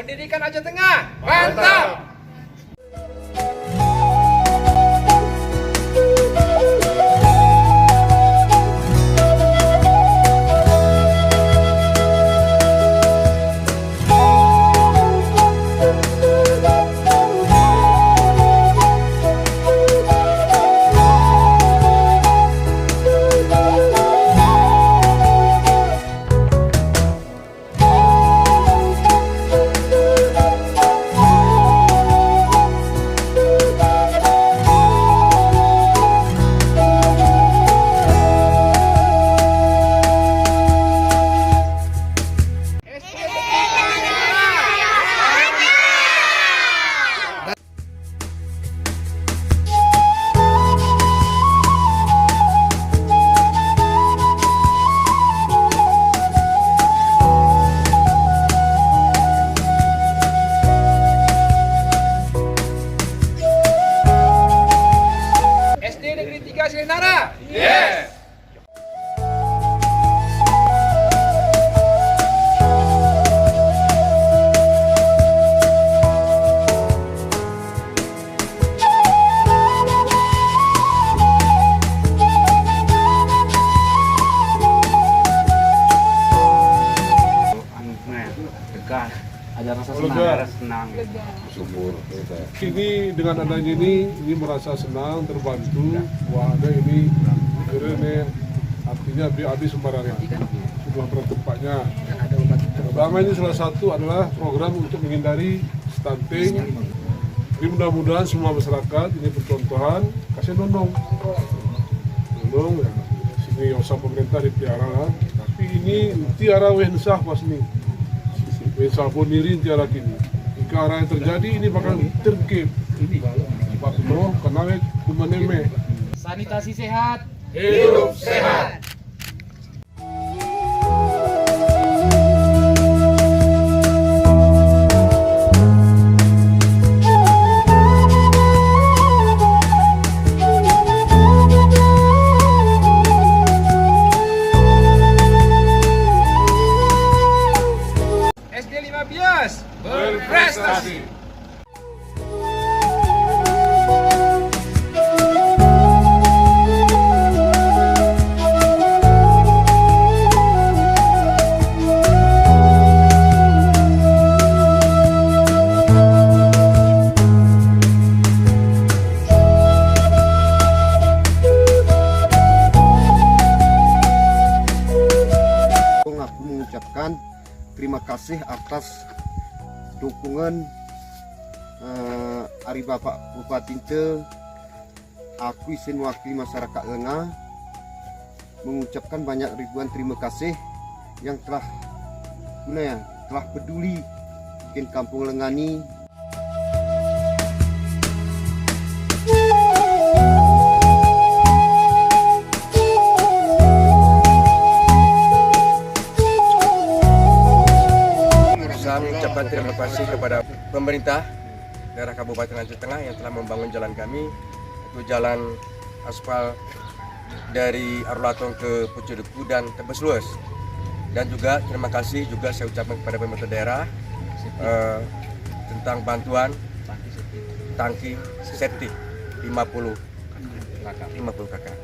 Pendidikan Aceh Tengah, mantap! SD Negeri 3 Selenara? Yes! Tegas, ada rasa senang, Syukur. Ini dengan adanya ini merasa senang, terbantu. Wah, ada ini keren, artinya habis sembarangan. Sudah tempatnya. Pertama ini salah satu adalah program untuk menghindari stunting. Jadi mudah-mudahan semua masyarakat ini percontohan, kasih dondong ya. Sini usah pemerintah dipelihara lah. Tapi ini tiara wehensah pas nih. Sabun diri tiara kini. Jika arah yang terjadi ini bakal terkip. Pak Kuno kenal kumaneme. Sanitasi sehat, Hidup sehat. SD 15 berprestasi. Aku mengucapkan terima kasih atas dukungan Ari Bapak Bupati Ce. Aku izin wakili masyarakat Lengah mengucapkan banyak ribuan terima kasih yang telah peduli bikin Kampung Lengah ini. Saya mengucapkan terima kasih kepada pemerintah daerah Kabupaten Aceh Tengah yang telah membangun jalan kami, itu jalan aspal dari Arulatong ke Pucudeku dan Tebes Lues. Dan juga terima kasih juga saya ucapkan kepada pemerintah daerah tentang bantuan tangki septic 50 kakak.